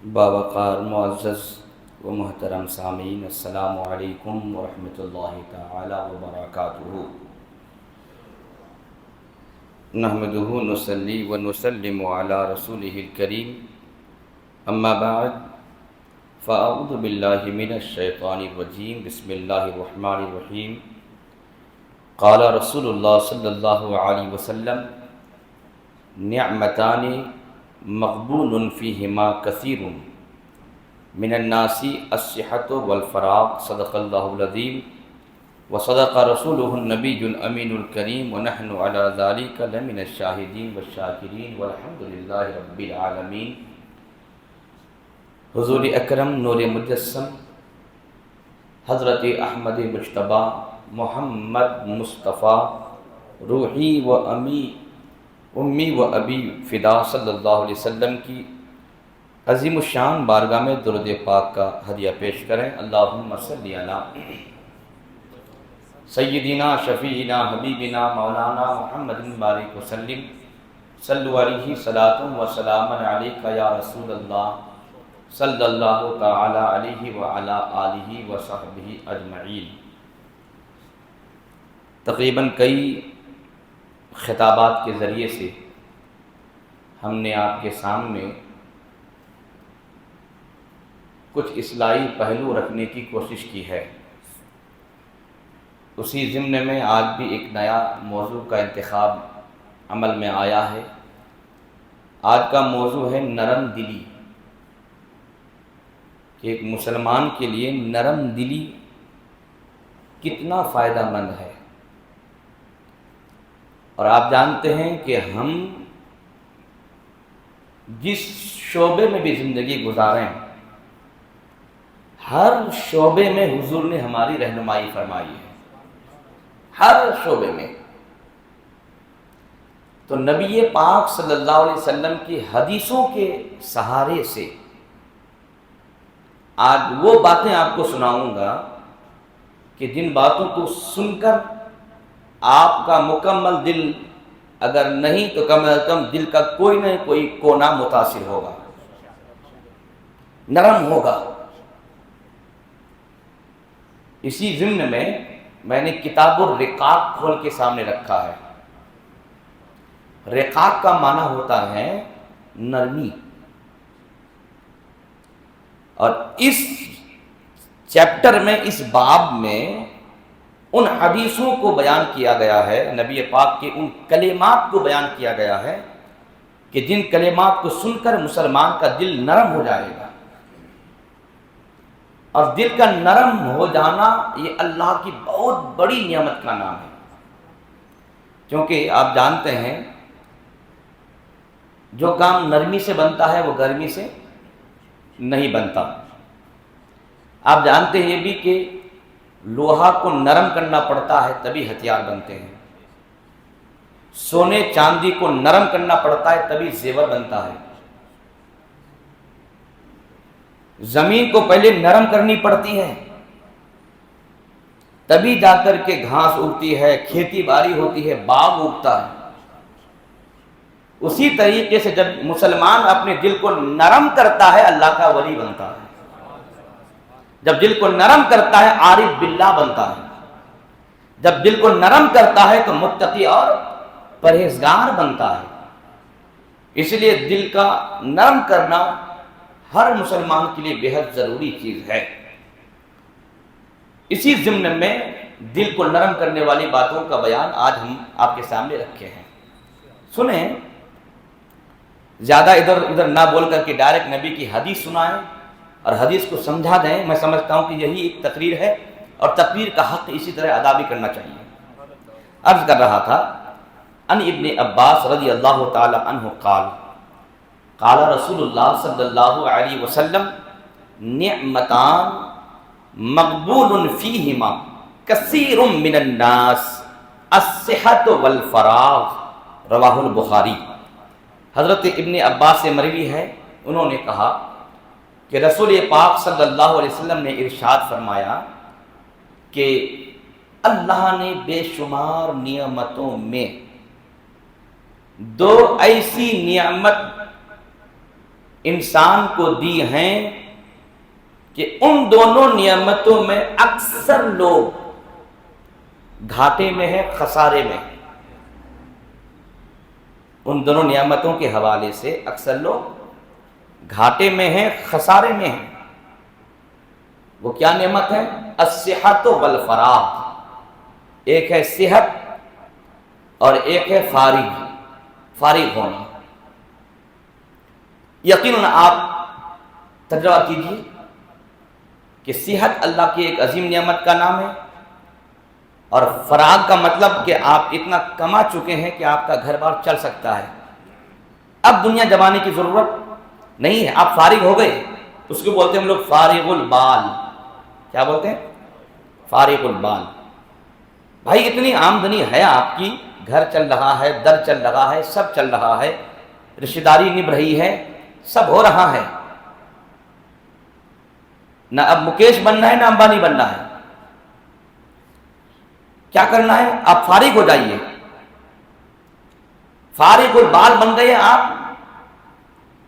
باوقار معزز و محترم سامعین، السلام علیکم ورحمۃ اللہ تعالی وبرکاتہ۔ نحمدہ نصلی و نسلم علی رسولہ الکریم، اما بعد فاعوذ باللہ من الشیطان الرجیم، بسم اللہ الرحمن الرحیم۔ قال رسول اللہ صلی اللہ علیہ وسلم: نعمتان مغبون فیہما کثیر من الناس الصحۃ والفراغ، صدق اللہ العظیم وصدق رسولہ النبی الامین الکریم، ونحن علی ذلک لمن الشاہدین والشاکرین والحمد للہ رب العالمین۔ حضور اکرم نور مجسم حضرت احمد مجتبی محمد مصطفیٰ روحی و امی و ابی فدا صلی اللہ علیہ وسلم کی عظیم الشان بارگاہ میں درود پاک کا ہدیہ پیش کریں۔ اللہم صلی علی سیدنا شفیعنا حبیبنا مولانا محمد بارک وسلم، صلو علیہ صلاۃ و سلام علیک یا رسول اللہ صلی اللہ تعالی علیہ وعلی آلہ وصحبہ اجمعین۔ تقریباً کئی خطابات کے ذریعے سے ہم نے آپ کے سامنے کچھ اصلاحی پہلو رکھنے کی کوشش کی ہے۔ اسی ضمن میں آج بھی ایک نیا موضوع کا انتخاب عمل میں آیا ہے۔ آج کا موضوع ہے نرم دلی، کہ ایک مسلمان کے لیے نرم دلی کتنا فائدہ مند ہے۔ اور آپ جانتے ہیں کہ ہم جس شعبے میں بھی زندگی گزاریں، ہر شعبے میں حضور نے ہماری رہنمائی فرمائی ہے، ہر شعبے میں۔ تو نبی پاک صلی اللہ علیہ وسلم کی حدیثوں کے سہارے سے آج وہ باتیں آپ کو سناؤں گا کہ جن باتوں کو سن کر آپ کا مکمل دل اگر نہیں تو کم از کم دل کا کوئی نہ کوئی کونا متاثر ہوگا، نرم ہوگا۔ اسی ضمن میں نے کتاب الرقاق کھول کے سامنے رکھا ہے۔ رقاق کا معنی ہوتا ہے نرمی، اور اس چیپٹر میں، اس باب میں ان حدیثوں کو بیان کیا گیا ہے، نبی پاک کے ان کلمات کو بیان کیا گیا ہے کہ جن کلمات کو سن کر مسلمان کا دل نرم ہو جائے گا۔ اور دل کا نرم ہو جانا یہ اللہ کی بہت بڑی نعمت کا نام ہے، کیونکہ آپ جانتے ہیں جو کام نرمی سے بنتا ہے وہ گرمی سے نہیں بنتا۔ آپ جانتے ہیں یہ بھی کہ لوہا کو نرم کرنا پڑتا ہے تبھی ہتھیار بنتے ہیں، سونے چاندی کو نرم کرنا پڑتا ہے تبھی زیور بنتا ہے، زمین کو پہلے نرم کرنی پڑتی ہے تبھی جا کر کے گھاس اگتی ہے، کھیتی باڑی ہوتی ہے، باغ اگتا ہے۔ اسی طریقے سے جب مسلمان اپنے دل کو نرم کرتا ہے اللہ کا ولی بنتا ہے، جب دل کو نرم کرتا ہے عارف باللہ بنتا ہے، جب دل کو نرم کرتا ہے تو متقی اور پرہیزگار بنتا ہے۔ اس لیے دل کا نرم کرنا ہر مسلمان کے لیے بہت ضروری چیز ہے۔ اسی ضمن میں دل کو نرم کرنے والی باتوں کا بیان آج ہم آپ کے سامنے رکھے ہیں۔ سنیں، زیادہ ادھر ادھر نہ بول کر کے ڈائریکٹ نبی کی حدیث سنائیں اور حدیث کو سمجھا دیں۔ میں سمجھتا ہوں کہ یہی ایک تقریر ہے، اور تقریر کا حق اسی طرح ادا بھی کرنا چاہیے۔ عرض کر رہا تھا، ان ابن عباس رضی اللہ تعالی عنہ قال قال رسول اللہ صلی اللہ علیہ وسلم: نعمتان مغبون فیہما کثیر من الناس الصحۃ والفراغ، رواہ البخاری۔ حضرت ابن عباس سے مروی ہے، انہوں نے کہا کہ رسول پاک صلی اللہ علیہ وسلم نے ارشاد فرمایا کہ اللہ نے بے شمار نعمتوں میں دو ایسی نعمت انسان کو دی ہیں کہ ان دونوں نعمتوں میں اکثر لوگ گھاٹے میں ہیں، خسارے میں ہیں۔ ان دونوں نعمتوں کے حوالے سے اکثر لوگ گھاٹے میں ہیں، خسارے میں ہیں۔ وہ کیا نعمت ہے؟ الصحت والفراغ، ایک ہے صحت اور ایک ہے فارغ ہونا۔ یقیناً آپ تجربہ کیجیے کہ صحت اللہ کی ایک عظیم نعمت کا نام ہے، اور فراغ کا مطلب کہ آپ اتنا کما چکے ہیں کہ آپ کا گھر بار چل سکتا ہے، اب دنیا جمانے کی ضرورت نہیں ہے، آپ فارغ ہو گئے۔ اس کو بولتے ہیں ہم لوگ فارغ البال۔ کیا بولتے ہیں؟ فارغ البال۔ بھائی اتنی آمدنی ہے آپ کی، گھر چل رہا ہے، در چل رہا ہے، سب چل رہا ہے، رشتہ داری نبھ رہی ہے، سب ہو رہا ہے، نہ اب مکیش بننا ہے نہ امبانی بننا ہے۔ کیا کرنا ہے؟ آپ فارغ ہو جائیے، فارغ البال بن گئے آپ،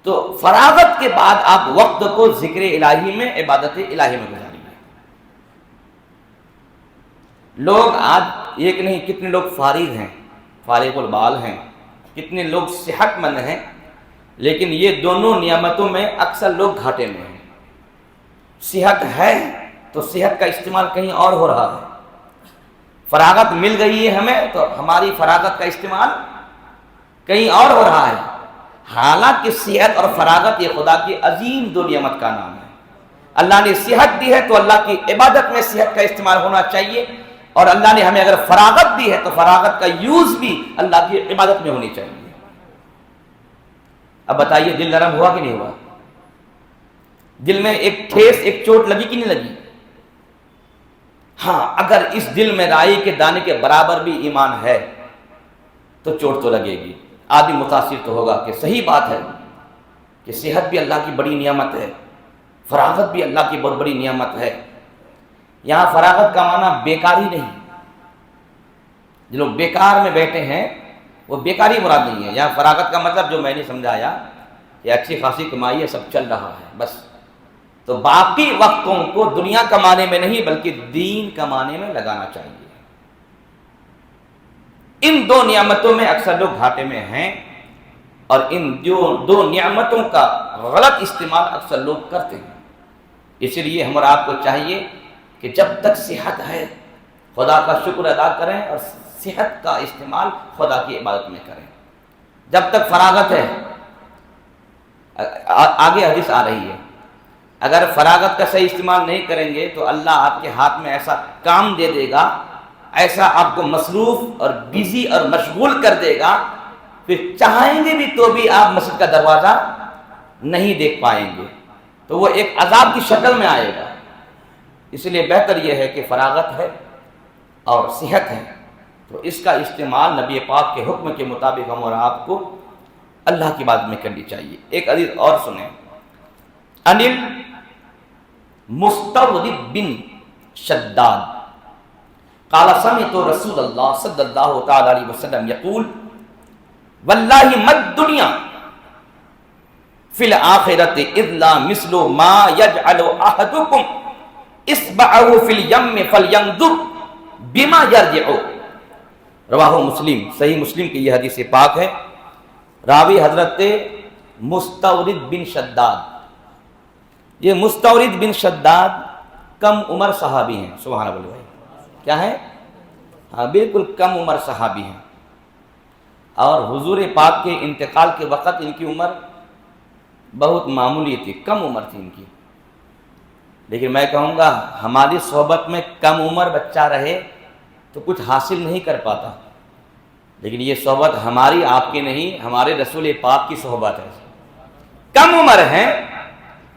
تو فراغت کے بعد آپ وقت کو ذکر الہی میں، عبادت الہی میں گزاریے۔ لوگ آج ایک نہیں کتنے لوگ فارغ ہیں، فارغ البال ہیں، کتنے لوگ صحت مند ہیں، لیکن یہ دونوں نعمتوں میں اکثر لوگ گھاٹے میں ہیں۔ صحت ہے تو صحت کا استعمال کہیں اور ہو رہا ہے، فراغت مل گئی ہے ہمیں تو ہماری فراغت کا استعمال کہیں اور ہو رہا ہے، حالانکہ صحت اور فراغت یہ خدا کی عظیم دو نعمت کا نام ہے۔ اللہ نے صحت دی ہے تو اللہ کی عبادت میں صحت کا استعمال ہونا چاہیے، اور اللہ نے ہمیں اگر فراغت دی ہے تو فراغت کا یوز بھی اللہ کی عبادت میں ہونی چاہیے۔ اب بتائیے دل نرم ہوا کہ نہیں ہوا؟ دل میں ایک ٹھیس، ایک چوٹ لگی کہ نہیں لگی؟ ہاں، اگر اس دل میں رائی کے دانے کے برابر بھی ایمان ہے تو چوٹ تو لگے گی، آدمی متاثر تو ہوگا کہ صحیح بات ہے کہ صحت بھی اللہ کی بڑی نعمت ہے، فراغت بھی اللہ کی بہت بڑی نعمت ہے۔ یہاں فراغت کا معنی بیکاری نہیں، جو لوگ بیکار میں بیٹھے ہیں وہ بیکاری مراد نہیں ہے۔ یہاں فراغت کا مطلب جو میں نے سمجھایا کہ اچھی خاصی کمائی ہے، سب چل رہا ہے بس، تو باقی وقتوں کو دنیا کمانے میں نہیں بلکہ دین کمانے میں لگانا چاہیے۔ ان دو نعمتوں میں اکثر لوگ گھاٹے میں ہیں، اور ان دو نعمتوں کا غلط استعمال اکثر لوگ کرتے ہیں۔ اس لیے ہم اور آپ کو چاہیے کہ جب تک صحت ہے خدا کا شکر ادا کریں، اور صحت کا استعمال خدا کی عبادت میں کریں۔ جب تک فراغت ہے، آگے حدیث آ رہی ہے، اگر فراغت کا صحیح استعمال نہیں کریں گے تو اللہ آپ کے ہاتھ میں ایسا کام دے دے گا، ایسا آپ کو مصروف اور بیزی اور مشغول کر دے گا، پھر چاہیں گے بھی تو بھی آپ مسجد کا دروازہ نہیں دیکھ پائیں گے، تو وہ ایک عذاب کی شکل میں آئے گا۔ اس لیے بہتر یہ ہے کہ فراغت ہے اور صحت ہے تو اس کا استعمال نبی پاک کے حکم کے مطابق ہم اور آپ کو اللہ کی بات میں کرنی چاہیے۔ ایک حدیث اور سنیں، انل مستورد بن شداد قال سمعت رسول اللہ صلی اللہ تعالی علیہ وسلم یقول واللہ ما الدنیا فی الآخرۃ الا مثل ما یجعل احدکم اصبعہ فی الیم فلینظر بما یرجع۔ رواہ مسلم، صحیح مسلم کی یہ حدیث پاک ہے، راوی حضرت مستورد بن شداد۔ یہ مستورد بن شداد کم عمر صحابی ہیں، سبحان اللہ بھائی، کیا ہے؟ ہاں بالکل کم عمر صحابی ہیں، اور حضور پاک کے انتقال کے وقت ان کی عمر بہت معمولی تھی، کم عمر تھی ان کی۔ لیکن میں کہوں گا ہماری صحبت میں کم عمر بچہ رہے تو کچھ حاصل نہیں کر پاتا، لیکن یہ صحبت ہماری آپ کی نہیں، ہمارے رسول پاک کی صحبت ہے۔ کم عمر ہیں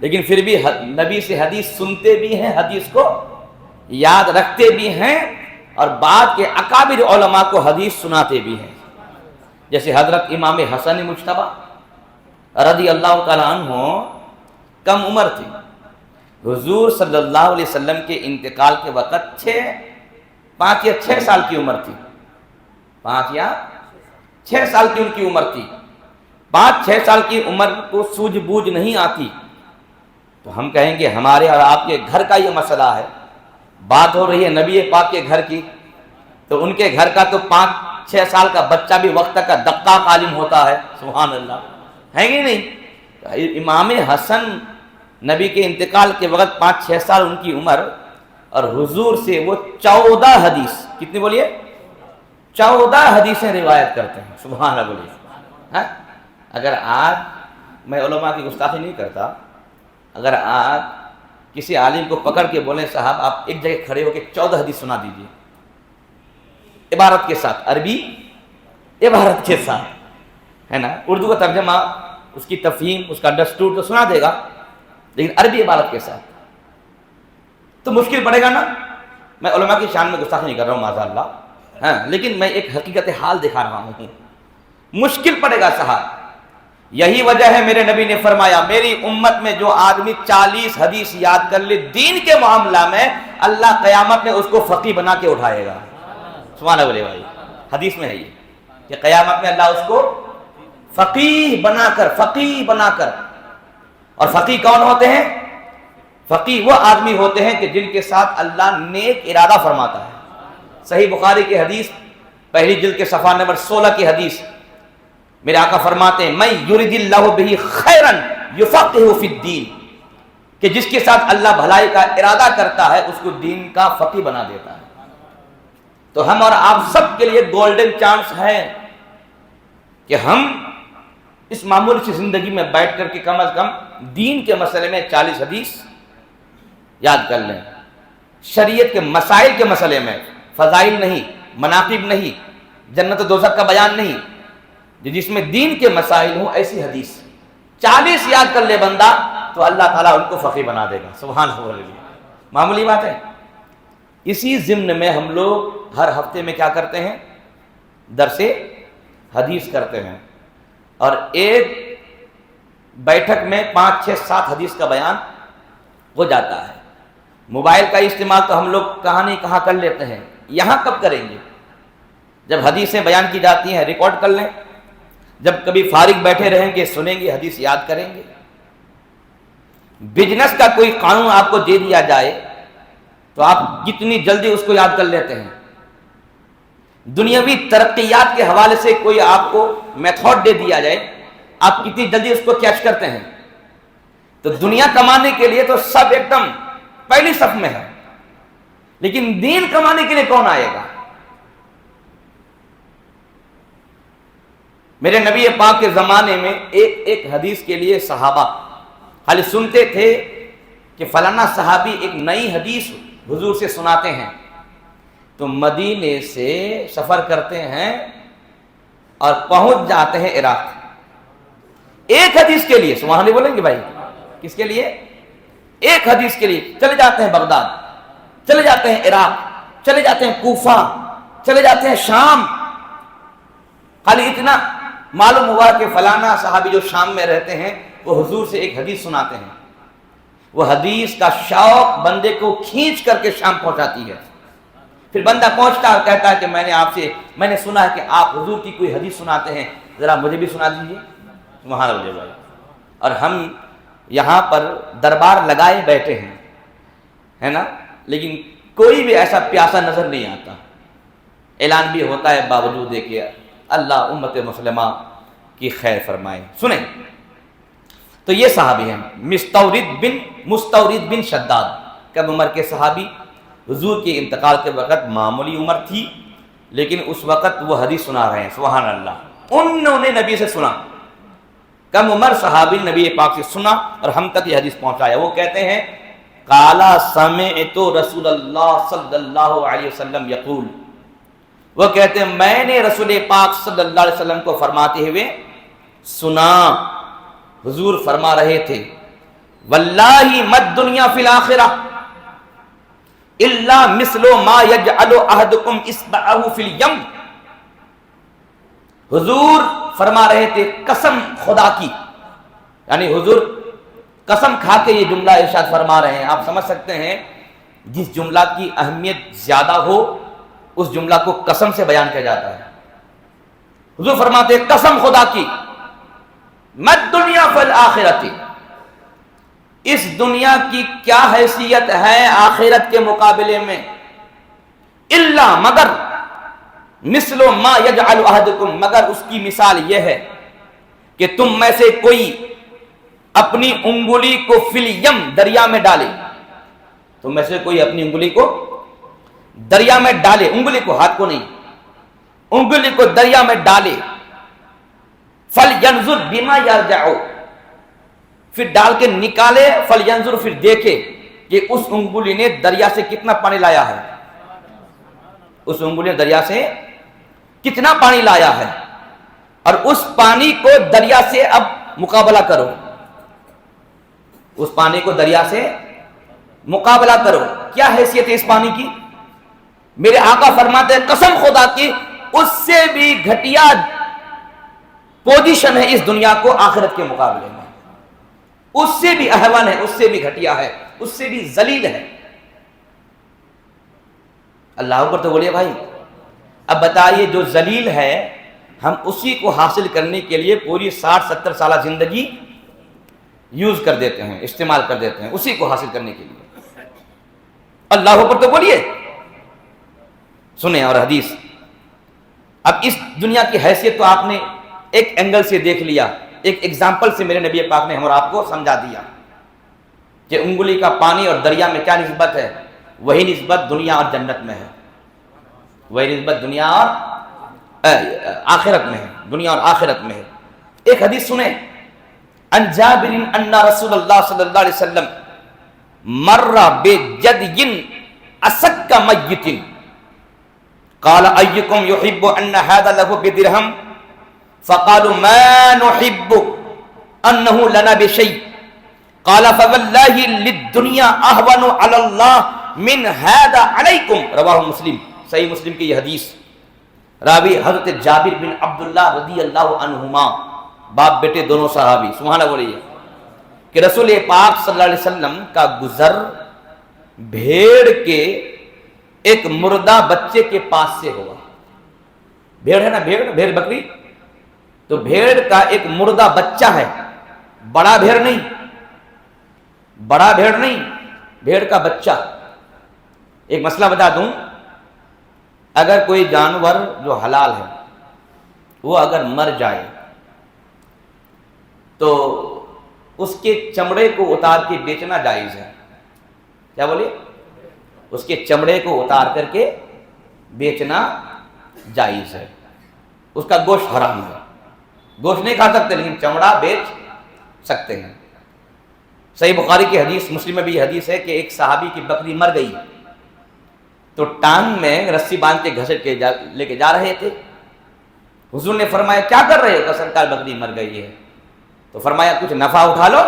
لیکن پھر بھی نبی سے حدیث سنتے بھی ہیں، حدیث کو یاد رکھتے بھی ہیں، اور بعد کے اکابر علماء کو حدیث سناتے بھی ہیں۔ جیسے حضرت امام حسن مجتبی رضی اللہ تعالیٰ عنہ کم عمر تھی، حضور صلی اللہ علیہ وسلم کے انتقال کے وقت 5 یا 6 سال کی عمر تھی، 5 یا 6 سال کی ان کی عمر تھی۔ 5-6 سال کی عمر کو سوجھ بوجھ نہیں آتی تو ہم کہیں گے ہمارے اور آپ کے گھر کا یہ مسئلہ ہے. بات ہو رہی ہے نبی پاک کے گھر کی، تو ان کے گھر کا تو 5-6 سال کا بچہ بھی وقت کا دقاق عالم ہوتا ہے. سبحان اللہ، ہے کہ نہیں؟ امام حسن نبی کے انتقال کے وقت 5-6 سال ان کی عمر، اور حضور سے وہ 14 حدیث، کتنی بولیے؟ 14 حدیثیں روایت کرتے ہیں. سبحان اللہ بولیے. اگر آج، میں علماء کی گستاخی نہیں کرتا، اگر آج کسی عالم کو پکڑ کے بولیں صاحب آپ ایک جگہ کھڑے ہو کے 14 حدیث سنا دیجئے عبارت کے ساتھ، عربی عبارت کے ساتھ، ہے نا، اردو کا ترجمہ، اس کی تفہیم، اس کا دستور تو سنا دے گا، لیکن عربی عبارت کے ساتھ تو مشکل پڑے گا نا. میں علماء کی شان میں گستاخی نہیں کر رہا ہوں معاذ اللہ، لیکن میں ایک حقیقت حال دکھا رہا ہوں. مشکل پڑے گا صاحب. یہی وجہ ہے میرے نبی نے فرمایا میری امت میں جو آدمی 40 حدیث یاد کر لے دین کے معاملہ میں، اللہ قیامت میں اس کو فقیہ بنا کے اٹھائے گا. سبحان اللہ بھائی، حدیث میں ہے یہ کہ قیامت میں اللہ اس کو فقیہ بنا کر. اور فقیہ کون ہوتے ہیں؟ فقیہ وہ آدمی ہوتے ہیں کہ جن کے ساتھ اللہ نیک ارادہ فرماتا ہے. صحیح بخاری کی حدیث، پہلی جلد کے صفحہ نمبر 16 کی حدیث، میرے آقا فرماتے ہیں من یرید اللہ بہ خیرا یفقہہ فی الدین، کہ جس کے ساتھ اللہ بھلائی کا ارادہ کرتا ہے اس کو دین کا فقیہ بنا دیتا ہے. تو ہم اور آپ سب کے لیے گولڈن چانس ہے کہ ہم اس معمولی سی زندگی میں بیٹھ کر کے کم از کم دین کے مسئلے میں 40 حدیث یاد کر لیں. شریعت کے مسائل کے مسئلے میں، فضائل نہیں، مناقب نہیں، جنت و دوزخ کا بیان نہیں، جس میں دین کے مسائل ہوں، ایسی حدیث 40 یاد کر لے بندہ تو اللہ تعالیٰ ان کو فقیہ بنا دے گا. سبحان اللہ، معمولی بات ہے. اسی ضمن میں ہم لوگ ہر ہفتے میں کیا کرتے ہیں؟ درس حدیث کرتے ہیں، اور ایک بیٹھک میں 5-6-7 حدیث کا بیان ہو جاتا ہے. موبائل کا استعمال تو ہم لوگ کہاں نہیں کہاں کر لیتے ہیں، یہاں کب کریں گے؟ جب حدیثیں بیان کی جاتی ہیں ریکارڈ کر لیں، جب کبھی فارغ بیٹھے رہیں گے سنیں گے، حدیث یاد کریں گے. بزنس کا کوئی قانون آپ کو دے دیا جائے تو آپ کتنی جلدی اس کو یاد کر لیتے ہیں. دنیاوی ترقیات کے حوالے سے کوئی آپ کو میتھڈ دے دیا جائے، آپ کتنی جلدی اس کو کیچ کرتے ہیں. تو دنیا کمانے کے لیے تو سب ایک دم پہلی صف میں ہے، لیکن دین کمانے کے لیے کون آئے گا؟ میرے نبی پاک کے زمانے میں ایک حدیث کے لیے صحابہ خالی سنتے تھے کہ فلانا صحابی ایک نئی حدیث حضور سے سناتے ہیں، تو مدینے سے سفر کرتے ہیں اور پہنچ جاتے ہیں عراق ایک حدیث کے لیے. سبحان اللہ بولیں گے بھائی؟ کس کے لیے؟ ایک حدیث کے لیے چلے جاتے ہیں بغداد، چلے جاتے ہیں عراق، چلے جاتے ہیں کوفہ، چلے جاتے ہیں شام. خالی اتنا معلوم ہوا کہ فلانا صحابی جو شام میں رہتے ہیں وہ حضور سے ایک حدیث سناتے ہیں. وہ حدیث کا شوق بندے کو کھینچ کر کے شام پہنچاتی ہے. پھر بندہ پہنچتا ہے، کہتا ہے کہ میں نے سنا ہے کہ آپ حضور کی کوئی حدیث سناتے ہیں، ذرا مجھے بھی سنا دیجیے. سبحان اللہ بھائی. اور ہم یہاں پر دربار لگائے بیٹھے ہیں، ہے نا، لیکن کوئی بھی ایسا پیاسا نظر نہیں آتا. اعلان بھی ہوتا ہے باوجود کہ اللہ امت مسلمہ کی خیر فرمائے. سنیں تو یہ صحابی ہیں مستورد بن شداد. کم عمر کے صحابی، حضور کے انتقال کے وقت معمولی عمر تھی، لیکن اس وقت وہ حدیث سنا رہے ہیں. سبحان اللہ، انہوں نے نبی سے سنا. کم عمر صحابی نبی پاک سے سنا اور ہم تک یہ حدیث پہنچایا. وہ کہتے ہیں قالا سمعت رسول اللہ صلی اللہ علیہ وسلم یقول، وہ کہتے ہیں میں نے رسول پاک صلی اللہ علیہ وسلم کو فرماتے ہوئے سنا. حضور فرما رہے تھے واللہ مد دنیا فی الاخرہ الا مثل ما یجعل احدکم اصبعہ فی الیم. حضور فرما رہے تھے قسم خدا کی، یعنی حضور قسم کھا کے یہ جملہ ارشاد فرما رہے ہیں. آپ سمجھ سکتے ہیں جس جملہ کی اہمیت زیادہ ہو اس جملہ کو قسم سے بیان کیا جاتا ہے. حضور فرماتے ہیں قسم خدا کی مد دنیا فالآخرۃ، اس دنیا کی کیا حیثیت ہے آخرت کے مقابلے میں، الا مگر، مثل ما یجعل احدکم، مگر اس کی مثال یہ ہے کہ تم میں سے کوئی اپنی انگلی کو فی الیم، دریا میں ڈالے، تم میں سے کوئی اپنی انگلی کو دریا میں ڈالے، انگلی کو، ہاتھ کو نہیں، انگلی کو دریا میں ڈالے، فلینظر بما یرجع، پھر ڈال کے نکالے، فلینظر، پھر دیکھے کہ اس انگلی نے دریا سے کتنا پانی لایا ہے، اس انگلی نے دریا سے کتنا پانی لایا ہے، اور اس پانی کو دریا سے اب مقابلہ کرو، اس پانی کو دریا سے مقابلہ کرو، کیا حیثیت ہے اس پانی کی؟ میرے آقا فرماتے ہیں قسم خدا کی اس سے بھی گھٹیا پوزیشن ہے اس دنیا کو آخرت کے مقابلے میں، اس سے بھی احوان ہے، اس سے بھی گھٹیا ہے، اس سے بھی ذلیل ہے۔ اللہ اکبر تو بولیے بھائی۔ اب بتائیے جو ذلیل ہے ہم اسی کو حاصل کرنے کے لیے پوری 60-70 سالہ زندگی یوز کر دیتے ہیں، استعمال کر دیتے ہیں اسی کو حاصل کرنے کے لیے۔ اللہ اکبر تو بولیے۔ سنیں اور حدیث، اب اس دنیا کی حیثیت تو آپ نے ایک اینگل سے دیکھ لیا، ایک ایگزامپل سے میرے نبی پاک نے ہم اور آپ کو سمجھا دیا کہ انگلی کا پانی اور دریا میں کیا نسبت ہے، وہی نسبت دنیا اور جنت میں ہے، وہی نسبت دنیا اور آخرت میں ہے، دنیا اور آخرت میں ہے۔ ایک حدیث سنیں، ان جابر ان رسول اللہ صلی اللہ علیہ وسلم مر بجدی اسک میت قال ایکم یحب ان هذا له بدرهم فقالوا ما نحب انه لنا بشيء قال فوالله للدنيا اهون على الله من هذا عليكم، رواه مسلم، صحیح مسلم کی یہ حدیث، راوی حضرت جابر بن عبداللہ رضی اللہ عنہما، باپ بیٹے دونوں صحابی، سبحان اللہ بولیے، کہ رسول پاک صلی اللہ علیہ وسلم کا گزر بھیڑ کے ایک مردہ بچے کے پاس سے ہوا۔ بھیڑ ہے نا، بھیڑ بکری، تو بھیڑ کا ایک مردہ بچہ ہے، بڑا بھیڑ نہیں، بڑا بھیڑ نہیں، بھیڑ کا بچہ۔ ایک مسئلہ بتا دوں، اگر کوئی جانور جو حلال ہے وہ اگر مر جائے تو اس کے چمڑے کو اتار کے بیچنا جائز ہے، کیا بولیے؟ اس کے چمڑے کو اتار کر کے بیچنا جائز ہے، اس کا گوشت حرام ہے، گوشت نہیں کھا سکتے لیکن چمڑا بیچ سکتے ہیں۔ صحیح بخاری کی حدیث، مسلم میں بھی یہ حدیث ہے کہ ایک صحابی کی بکری مر گئی تو ٹانگ میں رسی باندھ کے گھسٹ کے لے کے جا رہے تھے، حضور نے فرمایا کیا کر رہے ہو؟ کہ سرکار بکری مر گئی ہے، تو فرمایا کچھ نفع اٹھا لو۔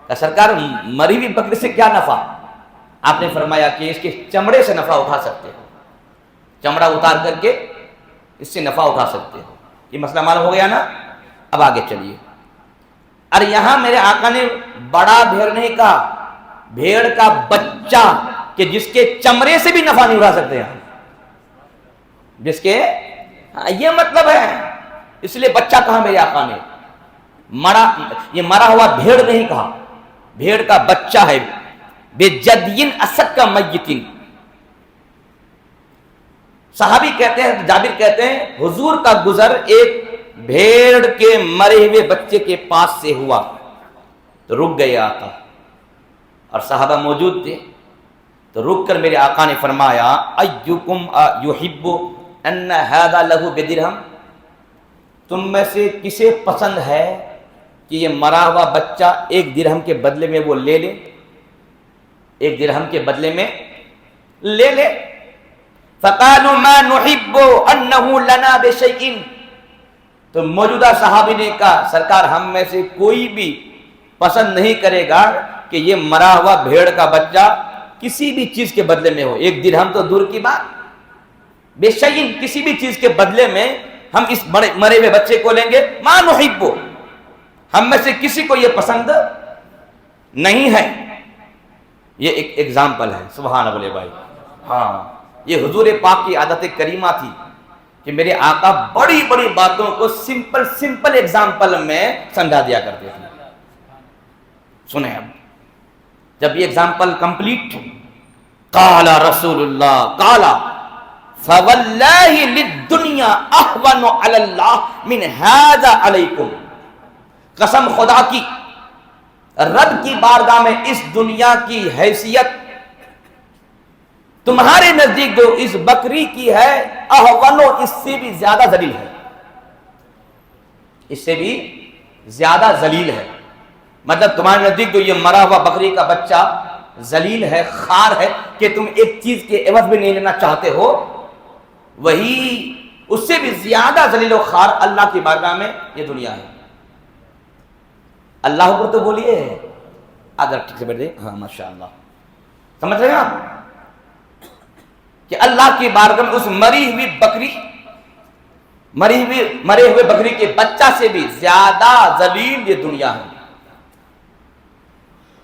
کہ سرکار مری ہوئی بکری سے کیا نفع؟ آپ نے فرمایا کہ اس کے چمڑے سے نفع اٹھا سکتے ہو، چمڑا اتار کر کے اس سے نفع اٹھا سکتے ہو۔ یہ مسئلہ معلوم ہو گیا نا؟ اب آگے چلیے۔ اور یہاں میرے آقا نے بڑا بھیڑ نہیں کہا، بھیڑ کا بچہ، کہ جس کے چمڑے سے بھی نفع نہیں اٹھا سکتے ہیں، جس کے، یہ مطلب ہے، اس لیے بچہ کہا میرے آقا نے، یہ مرا ہوا بھیڑ نہیں کہا، بھیڑ کا بچہ ہے، بجدین اسد کا میتین۔ صحابی کہتے ہیں، جابر کہتے ہیں حضور کا گزر ایک بھیڑ کے مرے ہوئے بچے کے پاس سے ہوا تو رک گئے آقا، اور صحابہ موجود تھے، تو رک کر میرے آقا نے فرمایا ایکم یحب ان ھذا لہ بدرہم، تم میں سے کسے پسند ہے کہ یہ مرا ہوا بچہ ایک درہم کے بدلے میں وہ لے لے، ایک درہم کے بدلے میں لے لے؟ فقالوا ما نحب انه لنا بشيء، تو موجودہ صحابی نے کہا سرکار ہم میں سے کوئی بھی پسند نہیں کرے گا کہ یہ مرا ہوا بھیڑ کا بچہ کسی بھی چیز کے بدلے میں ہو، ایک درہم تو دور کی بات، بشیء کسی بھی چیز کے بدلے میں ہم اس مرے ہوئے بچے کو لیں گے، ما نحب، ہم میں سے کسی کو یہ پسند نہیں ہے۔ یہ ایک ایگزامپل ہے، سبحان اللہ بھائی۔ ہاں، یہ حضور پاک کی عادت کریمہ تھی کہ میرے آقا بڑی بڑی باتوں کو سمپل ایگزامپل میں سمجھا دیا کرتے تھے. سنیں اب جب یہ ایگزامپل کمپلیٹ، قال رسول اللہ قال فواللہ للدنیا احون علی اللہ من ھذا علیکم، قسم خدا کی رب کی بارگاہ میں اس دنیا کی حیثیت تمہارے نزدیک جو اس بکری کی ہے، احون، اس سے بھی زیادہ ذلیل ہے، اس سے بھی زیادہ ذلیل ہے. مطلب تمہارے نزدیک جو یہ مرا ہوا بکری کا بچہ ذلیل ہے، خار ہے، کہ تم ایک چیز کے عوض بھی نہیں لینا چاہتے ہو، وہی اس سے بھی زیادہ ذلیل و خار اللہ کی بارگاہ میں یہ دنیا ہے. اللہ پر تو بولیے آدھر ٹھیک سے بیٹھ دیں. ہاں ماشاءاللہ، سمجھ رہے ہیں آپ کہ اللہ کی بارگاہ میں اس مرے ہوئے بکری کے بچہ سے بھی زیادہ ذلیل یہ دنیا ہے.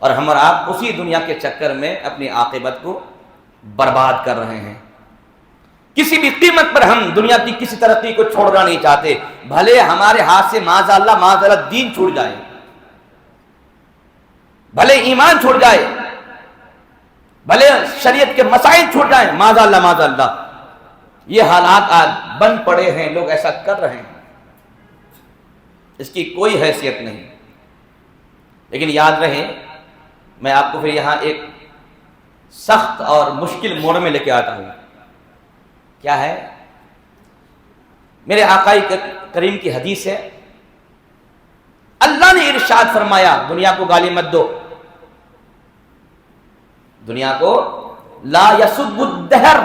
اور ہم اور آپ اسی دنیا کے چکر میں اپنی عاقبت کو برباد کر رہے ہیں. کسی بھی قیمت پر ہم دنیا کی کسی ترقی کو چھوڑنا نہیں چاہتے، بھلے ہمارے ہاتھ سے معاذ اللہ دین چھوٹ جائے، بھلے ایمان چھوٹ جائے، بھلے شریعت کے مسائل چھوٹ جائیں، معاذ اللہ. یہ حالات آج بن پڑے ہیں، لوگ ایسا کر رہے ہیں، اس کی کوئی حیثیت نہیں. لیکن یاد رہے، میں آپ کو پھر یہاں ایک سخت اور مشکل موڑ میں لے کے آتا ہوں. کیا ہے؟ میرے آقا کریم کی حدیث ہے، اللہ نے ارشاد فرمایا دنیا کو گالی مت دو، دنیا کو لا یسب الدہر،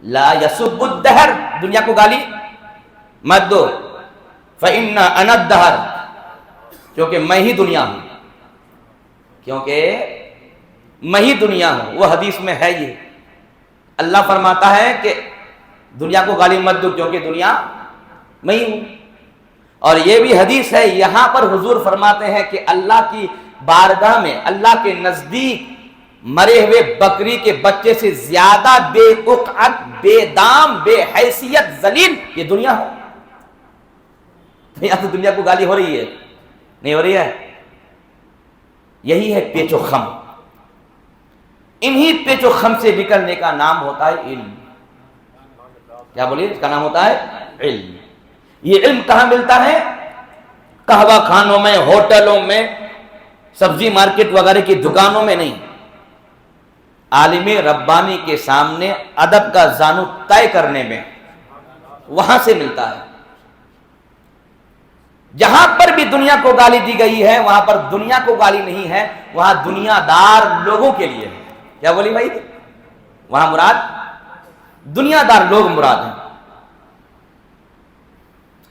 لا یسب الدہر، دنیا کو گالی مت دو، فإن أنا الدہر، کیونکہ میں ہی دنیا ہوں، کیونکہ میں ہی دنیا ہوں. وہ حدیث میں ہے، یہ اللہ فرماتا ہے کہ دنیا کو گالی مت دو کیونکہ دنیا میں ہی ہوں. اور یہ بھی حدیث ہے، یہاں پر حضور فرماتے ہیں کہ اللہ کی بارگاہ میں، اللہ کے نزدیک مرے ہوئے بکری کے بچے سے زیادہ بے وقعت، بے دام، بے حیثیت، ذلیل یہ دنیا ہے. یہاں تو دنیا کو گالی ہو رہی ہے، نہیں ہو رہی ہے؟ یہی ہے پیچ و خم. انہی پیچ و خم سے نکلنے کا نام ہوتا ہے علم. کیا بولیے؟ اس کا نام ہوتا ہے علم. یہ علم کہاں ملتا ہے؟ قہوہ خانوں میں، ہوٹلوں میں، سبزی مارکیٹ وغیرہ کی دکانوں میں نہیں، عالم ربانی کے سامنے ادب کا زانو طے کرنے میں، وہاں سے ملتا ہے. جہاں پر بھی دنیا کو گالی دی گئی ہے وہاں پر دنیا کو گالی نہیں ہے، وہاں دنیا دار لوگوں کے لیے ہے. کیا بولی بھائی؟ وہاں مراد دنیا دار لوگ مراد ہیں،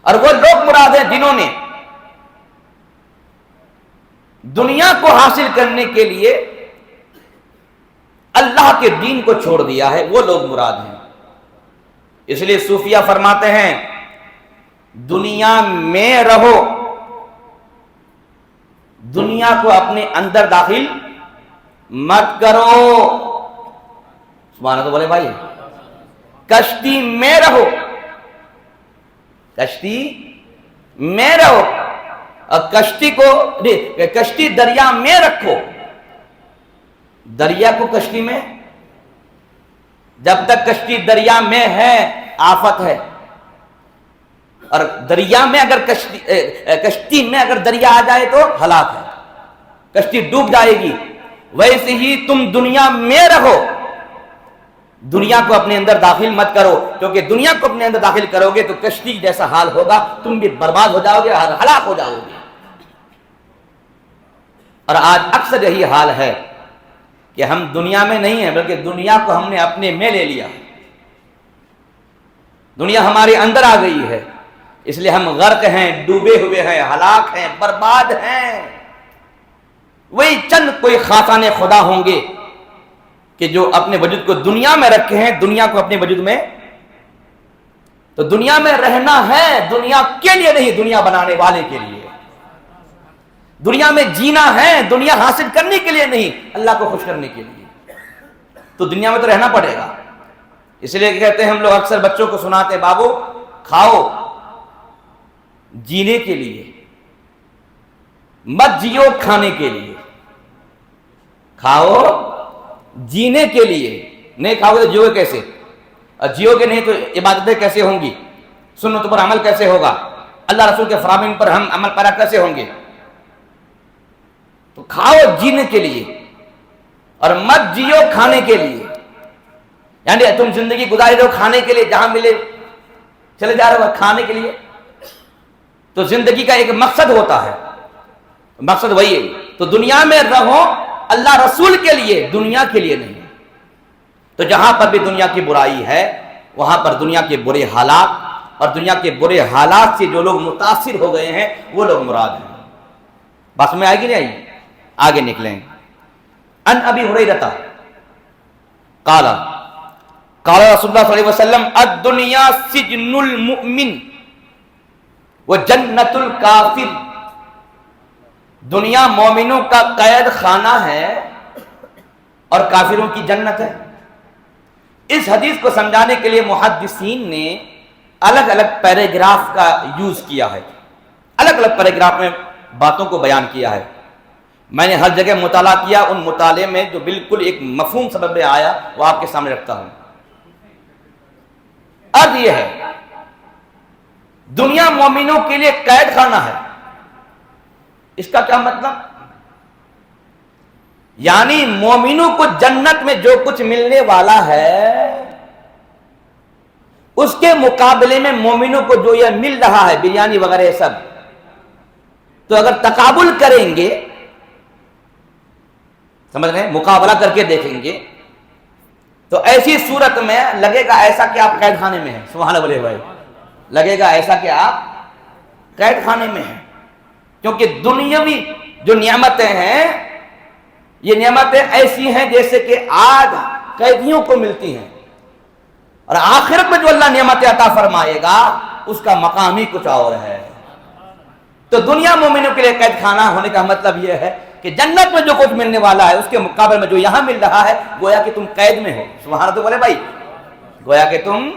اور وہ لوگ مراد ہیں جنہوں نے دنیا کو حاصل کرنے کے لیے اللہ کے دین کو چھوڑ دیا ہے، وہ لوگ مراد ہیں. اس لیے صوفیہ فرماتے ہیں دنیا میں رہو، دنیا کو اپنے اندر داخل مت کرو. سبحان اللہ بولے بھائی. کشتی میں رہو، کشتی میں رہو، اور کشتی دریا میں رکھو. دریا کو کشتی میں، جب تک کشتی دریا میں ہے آفت ہے، اور دریا میں اگر کشتی میں اگر دریا آ جائے تو ہلاک ہے، کشتی ڈوب جائے گی. ویسے ہی تم دنیا میں رہو، دنیا کو اپنے اندر داخل مت کرو، کیونکہ دنیا کو اپنے اندر داخل کرو گے تو کشتی جیسا حال ہوگا، تم بھی برباد ہو جاؤ گے، ہلاک ہو جاؤ گے. اور آج اکثر یہی حال ہے کہ ہم دنیا میں نہیں ہیں بلکہ دنیا کو ہم نے اپنے میں لے لیا، دنیا ہمارے اندر آ گئی ہے، اس لیے ہم غرق ہیں، ڈوبے ہوئے ہیں، ہلاک ہیں، برباد ہیں. وہی چند کوئی خاصان خدا ہوں گے کہ جو اپنے وجود کو دنیا میں رکھے ہیں، دنیا کو اپنے وجود میں. تو دنیا میں رہنا ہے دنیا کے لیے نہیں، دنیا بنانے والے کے لیے. دنیا میں جینا ہے دنیا حاصل کرنے کے لیے نہیں، اللہ کو خوش کرنے کے لیے. تو دنیا میں تو رہنا پڑے گا. اس لیے کہتے ہیں ہم لوگ اکثر بچوں کو سناتے ہیں بابو کھاؤ جینے کے لیے، مت جیو کھانے کے لیے، کھاؤ جینے کے لیے، نہیں کھاؤ گے تو جیو گے کیسے؟ اور جیو گے نہیں تو عبادتیں کیسے ہوں گی؟ سنتوں پر عمل کیسے ہوگا؟ اللہ رسول کے فرامین پر ہم عمل پیرا کیسے ہوں گے؟ تو کھاؤ جینے کے لیے اور مت جیو کھانے کے لیے، یعنی تم زندگی گزار رہے ہو کھانے کے لیے، جہاں ملے چلے جا رہے ہو کھانے کے لیے، تو زندگی کا ایک مقصد ہوتا ہے، مقصد وہی ہے۔ تو دنیا میں رہو اللہ رسول کے لیے، دنیا کے لیے نہیں۔ تو جہاں پر بھی دنیا کی برائی ہے وہاں پر دنیا کے برے حالات اور دنیا کے برے حالات سے جو لوگ متاثر ہو گئے ہیں وہ لوگ مراد ہیں۔ بات میں آئے گی نہیں آئی؟ آگے نکلیں۔ ان ابی ہریرہ قال قال رسول اللہ صلی اللہ علیہ وسلم الدنیا سجن المؤمن وجنت الکافر، دنیا مومنوں کا قید خانہ ہے اور کافروں کی جنت ہے۔ اس حدیث کو سمجھانے کے لیے محدثین نے الگ الگ پیراگراف کا یوز کیا ہے، الگ الگ پیراگراف میں باتوں کو بیان کیا ہے۔ میں نے ہر جگہ مطالعہ کیا، ان مطالعے میں جو بالکل ایک مفہوم سبب میں آیا وہ آپ کے سامنے رکھتا ہوں۔ اب یہ ہے دنیا مومنوں کے لیے قید خانہ ہے، اس کا کیا مطلب؟ یعنی مومنوں کو جنت میں جو کچھ ملنے والا ہے اس کے مقابلے میں مومنوں کو جو یہ مل رہا ہے بریانی وغیرہ سب، تو اگر تقابل کریں گے، سمجھ رہے ہیں، مقابلہ کر کے دیکھیں گے تو ایسی صورت میں لگے گا ایسا کہ آپ قید خانے میں ہیں۔ سبحان اللہ بھائی، لگے گا ایسا کہ آپ قید خانے میں ہیں، کیونکہ دنیاوی جو نعمتیں ہیں یہ نعمتیں ایسی ہیں جیسے کہ آج قیدیوں کو ملتی ہیں، اور آخرت میں جو اللہ نعمتیں عطا فرمائے گا اس کا مقام ہی کچھ اور ہے۔ تو دنیا مومنوں کے لیے قید خانہ ہونے کا مطلب یہ ہے کہ جنت میں جو کچھ ملنے والا ہے اس کے مقابلے میں جو یہاں مل رہا ہے گویا کہ تم قید میں ہو۔ سبحان اللہ بولے بھائی، گویا کہ تم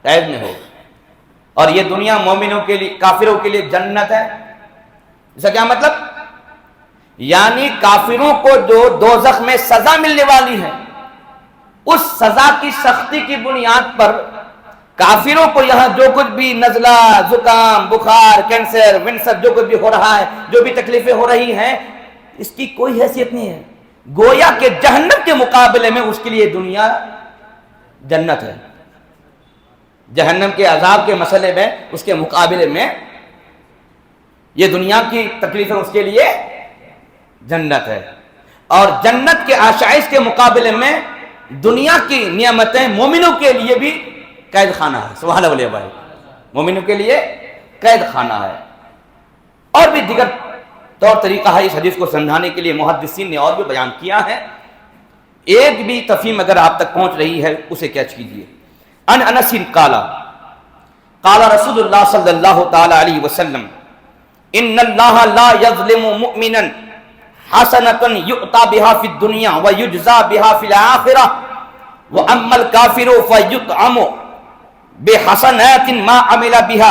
قید میں ہو، اور یہ دنیا مومنوں کے لیے، کافروں کے لیے جنت ہے۔ اس کا کیا مطلب؟ یعنی کافروں کو جو دوزخ میں سزا ملنے والی ہے اس سزا کی سختی کی بنیاد پر کافروں کو یہاں جو کچھ بھی نزلہ، زکام، بخار، کینسر، ونسر جو کچھ بھی ہو رہا ہے، جو بھی تکلیفیں ہو رہی ہیں، اس کی کوئی حیثیت نہیں ہے، گویا کہ جہنم کے مقابلے میں اس کے لیے دنیا جنت ہے۔ جہنم کے عذاب کے مسئلے میں اس کے مقابلے میں یہ دنیا کی تکلیفیں اس کے لیے جنت ہے، اور جنت کے آشائش کے مقابلے میں دنیا کی نعمتیں مومنوں کے لیے بھی قید خانہ ہے۔ سبحان اللہ بھائی، مومنوں کے لیے قید خانہ ہے۔ اور بھی دیگر طور طریقہ ہے اس حدیث کو سمجھانے کے لیے، محدثین نے اور بھی بیان کیا ہے، ایک بھی تفہیم اگر آپ تک پہنچ رہی ہے اسے کیچ کیجیے۔ ان انس قال قال رسول اللہ صلی اللہ تعالی علیہ وسلم ان اللہ لا یظلم مؤمنا حسنۃ یؤتی بها فی الدنیا ویجزا بها فی الآخرہ واما الکافر فیطعم بحسنات ما عمل بها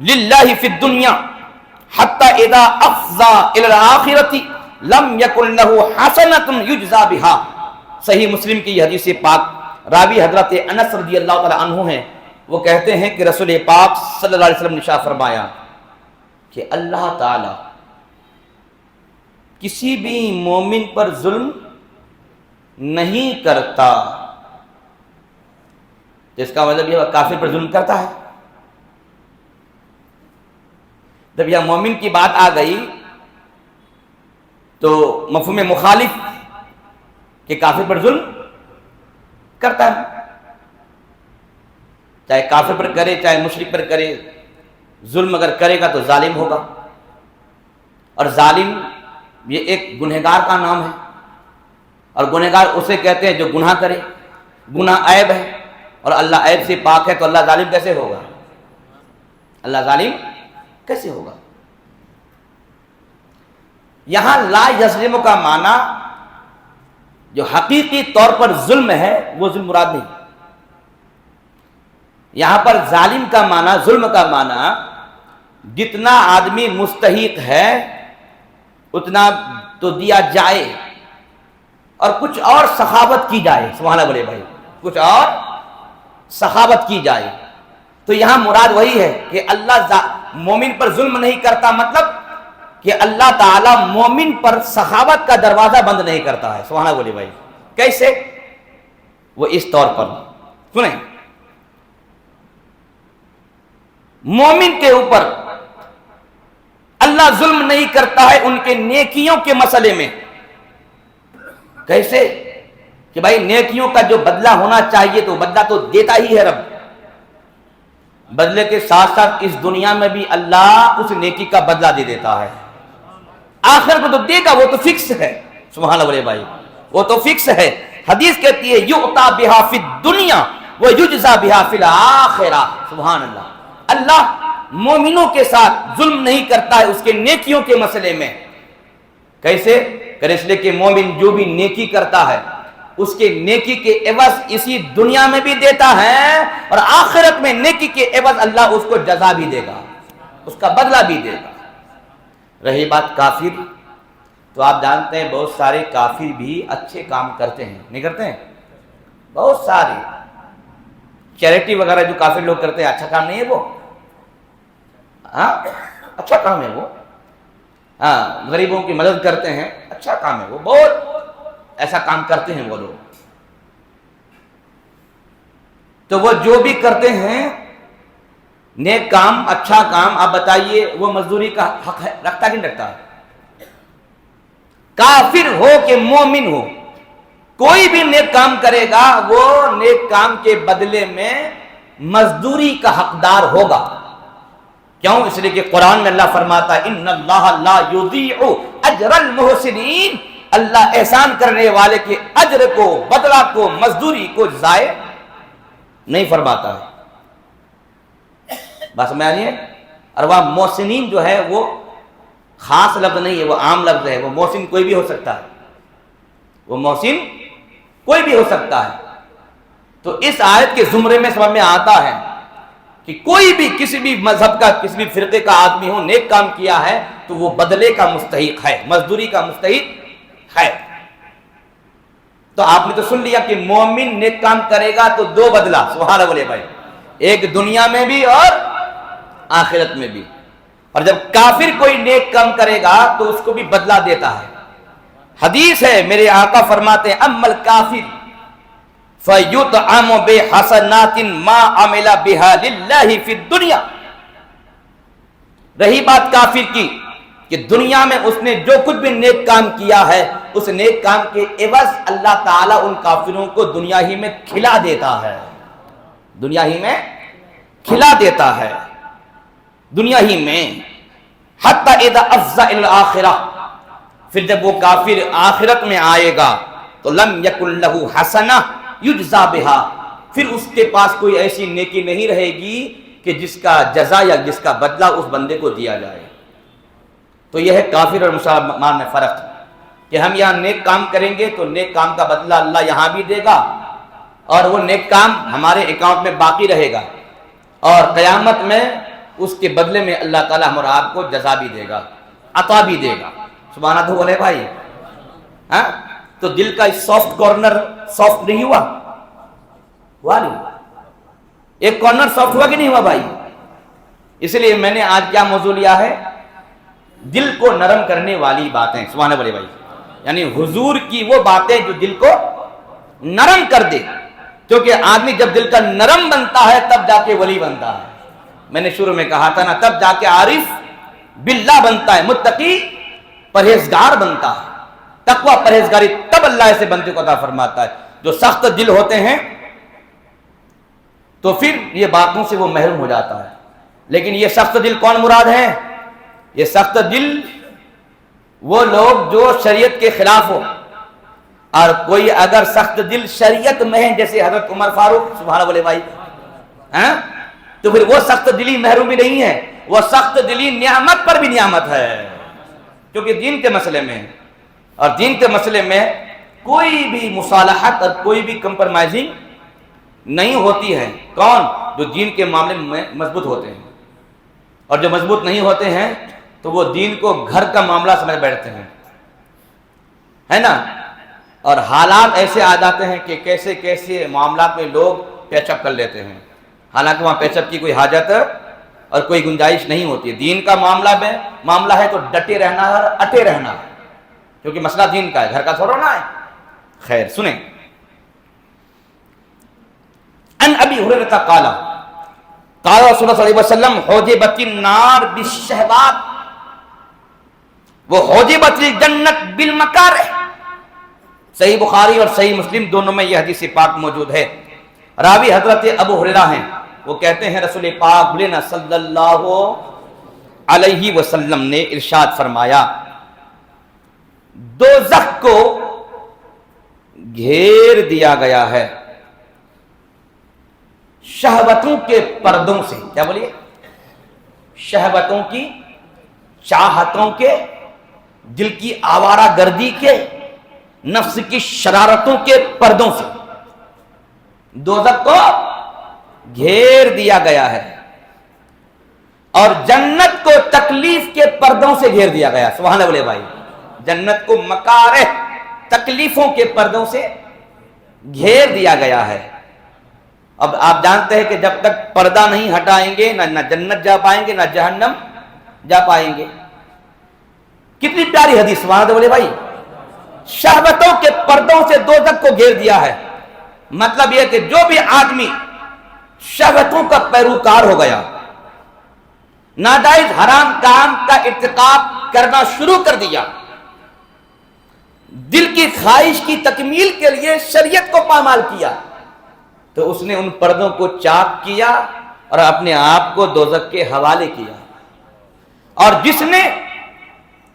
للہ فی الدنیا حتی اذا افضى الى الآخرة لم یکن له حسنۃ یجزا بها۔ صحیح مسلم کی یہ حدیث پاک، راوی حضرت انس رضی اللہ تعالی عنہ ہیں، وہ کہتے ہیں کہ رسول پاک صلی اللہ علیہ وسلم نے ارشاد فرمایا کہ اللہ تعالی کسی بھی مومن پر ظلم نہیں کرتا۔ اس کا مطلب یہ کافر پر ظلم کرتا ہے۔ جب یہ مومن کی بات آ گئی تو مفہوم مخالف کہ کافر پر ظلم کرتا ہے، چاہے کافر پر کرے چاہے مشرک پر کرے، ظلم اگر کرے گا تو ظالم ہوگا، اور ظالم یہ ایک گنہگار کا نام ہے، اور گنہگار اسے کہتے ہیں جو گناہ کرے، گناہ عیب ہے اور اللہ عیب سے پاک ہے، تو اللہ ظالم کیسے ہوگا؟ اللہ ظالم کیسے ہوگا؟ یہاں لا یظلم کا معنی جو حقیقی طور پر ظلم ہے وہ ظلم مراد نہیں، یہاں پر ظالم کا معنی، ظلم کا معنی جتنا آدمی مستحق ہے اتنا تو دیا جائے اور کچھ اور سخاوت کی جائے. سبحان اللہ بولے بھائی، کچھ اور سخاوت کی جائے. تو یہاں مراد وہی ہے کہ اللہ مومن پر ظلم نہیں کرتا، مطلب کہ اللہ تعالیٰ مومن پر سخاوت کا دروازہ بند نہیں کرتا ہے. سبحان اللہ بولے بھائی. کیسے؟ وہ اس طور پر سنیں، مومن کے اوپر اللہ ظلم نہیں کرتا ہے ان کے نیکیوں کے مسئلے میں. کیسے؟ کہ بھائی نیکیوں کا جو بدلہ ہونا چاہیے تو بدلہ تو دیتا ہی ہے رب. بدلے کے ساتھ ساتھ اس دنیا میں بھی اللہ اس نیکی کا بدلہ دے دیتا ہے. آخر کو تو دے گا، وہ تو فکس ہے. سبحان اللہ بولے بھائی، وہ تو فکس ہے. حدیث کہتی ہے یؤتا بہا فی الدنیا ویجزا بہا فی الآخرہ. سبحان اللہ. اللہ مومنوں کے ساتھ ظلم نہیں کرتا ہے اس کے نیکیوں کے مسئلے میں. کیسے؟ اس لیے کہ مومن جو بھی نیکی کرتا ہے اس کے نیکی کے عوض اسی دنیا میں بھی دیتا ہے اور آخرت میں نیکی کے عوض اللہ اس کو جزا بھی دے گا، اس کا بدلہ بھی دے گا. رہی بات کافر، تو آپ جانتے ہیں بہت سارے کافر بھی اچھے کام کرتے ہیں، نہیں کرتے ہیں؟ بہت سارے چیریٹی وغیرہ جو کافر لوگ کرتے ہیں، اچھا کام نہیں ہے وہ؟ ہاں اچھا کام ہے وہ. ہاں غریبوں کی مدد کرتے ہیں، اچھا کام ہے وہ، بہت ایسا کام کرتے ہیں وہ لوگ. تو وہ جو بھی کرتے ہیں نیک کام، اچھا کام، آپ بتائیے وہ مزدوری کا حق ہے، رکھتا کہ نہیں رکھتا؟ کافر ہو کہ مومن ہو، کوئی بھی نیک کام کرے گا وہ نیک کام کے بدلے میں مزدوری کا حقدار ہوگا. کیوں؟ اس لیے کہ قرآن میں اللہ فرماتا ہے ان اللہ لا یضیع اجر المحسنین. اللہ احسان کرنے والے کے اجر کو، بدلہ کو، مزدوری کو ضائع نہیں فرماتا ہے. بات سمجھ آ رہی ہے؟ اور وہ محسنین جو ہے وہ خاص لفظ نہیں ہے، وہ عام لفظ ہے. وہ محسن کوئی بھی ہو سکتا ہے، وہ محسن کوئی بھی ہو سکتا ہے. تو اس آیت کے زمرے میں سمجھ میں آتا ہے کہ کوئی بھی کسی بھی مذہب کا، کسی بھی فرقے کا آدمی ہو، نیک کام کیا ہے تو وہ بدلے کا مستحق ہے، مزدوری کا مستحق ہے. تو آپ نے تو سن لیا کہ مومن نیک کام کرے گا تو دو بدلہ. سبحان اللہ بولے بھائی، ایک دنیا میں بھی اور آخرت میں بھی. اور جب کافر کوئی نیک کام کرے گا تو اس کو بھی بدلہ دیتا ہے. حدیث ہے میرے آقا فرماتے ہیں اما الکافر فَيُطْعَمُ بِحَسَنَاتٍ مَا عَمِلَ بِهَا لِلَّهِ فِي الدُّنْيَا. رہی بات کافر کی کہ دنیا میں اس نے جو کچھ بھی نیک کام کیا ہے اس نیک کام کے عوض اللہ تعالیٰ ان کافروں کو دنیا ہی میں کھلا دیتا ہے، دنیا ہی میں کھلا دیتا ہے، دنیا ہی میں. حتی اذا افضى الى الاخرہ، پھر جب وہ کافر آخرت میں آئے گا تو لم یکن لہ حسنہ یجزا بہا، پھر اس کے پاس کوئی ایسی نیکی نہیں رہے گی کہ جس کا جزا یا جس کا بدلہ اس بندے کو دیا جائے. تو یہ ہے کافر اور مسلمان میں فرق کہ ہم یہاں نیک کام کریں گے تو نیک کام کا بدلہ اللہ یہاں بھی دے گا اور وہ نیک کام ہمارے اکاؤنٹ میں باقی رہے گا اور قیامت میں اس کے بدلے میں اللہ تعالیٰ ہم اور آپ کو جزا بھی دے گا، عطا بھی دے گا. سبحان اللہ بولے بھائی. ہاں تو دل کا سافٹ کارنر سافٹ نہیں ہوا؟ ہوا نہیں؟ ایک کارنر سافٹ ہوا کہ نہیں ہوا بھائی؟ اس لیے میں نے آج کیا موضوع لیا ہے؟ دل کو نرم کرنے والی باتیں. سبحان اللہ بھائی، یعنی حضور کی وہ باتیں جو دل کو نرم کر دے. کیونکہ آدمی جب دل کا نرم بنتا ہے تب جا کے ولی بنتا ہے. میں نے شروع میں کہا تھا نا، تب جا کے عارف باللہ بنتا ہے، متقی پرہیزگار بنتا ہے. تقوی پرہیزگاری تب اللہ ایسے بندے کو عطا فرماتا ہے. جو سخت دل ہوتے ہیں تو پھر یہ باتوں سے وہ محروم ہو جاتا ہے. لیکن یہ سخت دل کون مراد ہے؟ یہ سخت دل وہ لوگ جو شریعت کے خلاف ہو. اور کوئی اگر سخت دل شریعت میں ہے جیسے حضرت عمر فاروق، سبحان اللہ بھائی، تو پھر وہ سخت دلی محرومی نہیں ہے، وہ سخت دلی نعمت پر بھی نعمت ہے، کیونکہ دین کے مسئلے میں. اور دین کے مسئلے میں کوئی بھی مصالحت اور کوئی بھی کمپرمائزنگ نہیں ہوتی ہے. کون؟ جو دین کے معاملے میں مضبوط ہوتے ہیں، اور جو مضبوط نہیں ہوتے ہیں تو وہ دین کو گھر کا معاملہ سمجھ بیٹھتے ہیں، ہے نا، اور حالات ایسے آ جاتے ہیں کہ کیسے کیسے معاملات میں لوگ پیچ اپ کر لیتے ہیں، حالانکہ وہاں پیچ اپ کی کوئی حاجت اور کوئی گنجائش نہیں ہوتی ہے۔ دین کا معاملہ ہے تو ڈٹے رہنا ہے اور اٹے رہنا ہے، کیونکہ مسئلہ دین کا ہے، گھر کا تھوڑا نہ ہے۔ خیر سنیں، ان ابی ہریرہ قال قال رسول اللہ صلی اللہ علیہ وسلم حجبت النار بالشہوات وحجبت الجنت بالمکارہ۔ صحیح بخاری اور صحیح مسلم دونوں میں یہ حدیث پاک موجود ہے۔ راوی حضرت ابو ہریرہ ہیں، وہ کہتے ہیں رسول پاک صلی اللہ علیہ وسلم نے ارشاد فرمایا، دوزخ کو گھیر دیا گیا ہے شہوتوں کے پردوں سے۔ کیا بولیے؟ شہوتوں کی، چاہتوں کے، دل کی آوارہ گردی کے، نفس کی شرارتوں کے پردوں سے دوزخ کو گھیر دیا گیا ہے، اور جنت کو تکلیف کے پردوں سے گھیر دیا گیا۔ سبحان اللہ بھائی، جنت کو مکارہ، تکلیفوں کے پردوں سے گھیر دیا گیا ہے۔ اب آپ جانتے ہیں کہ جب تک پردہ نہیں ہٹائیں گے نہ جنت جا پائیں گے نہ جہنم جا پائیں گے۔ کتنی پیاری حدیث، سبحان اللہ بھائی، شہوتوں کے پردوں سے دوزخ کو گھیر دیا ہے۔ مطلب یہ کہ جو بھی آدمی شہوتوں کا پیروکار ہو گیا، ناجائز حرام کام کا ارتکاب کرنا شروع کر دیا، دل کی خواہش کی تکمیل کے لیے شریعت کو پامال کیا، تو اس نے ان پردوں کو چاک کیا اور اپنے آپ کو دوزخ کے حوالے کیا۔ اور جس نے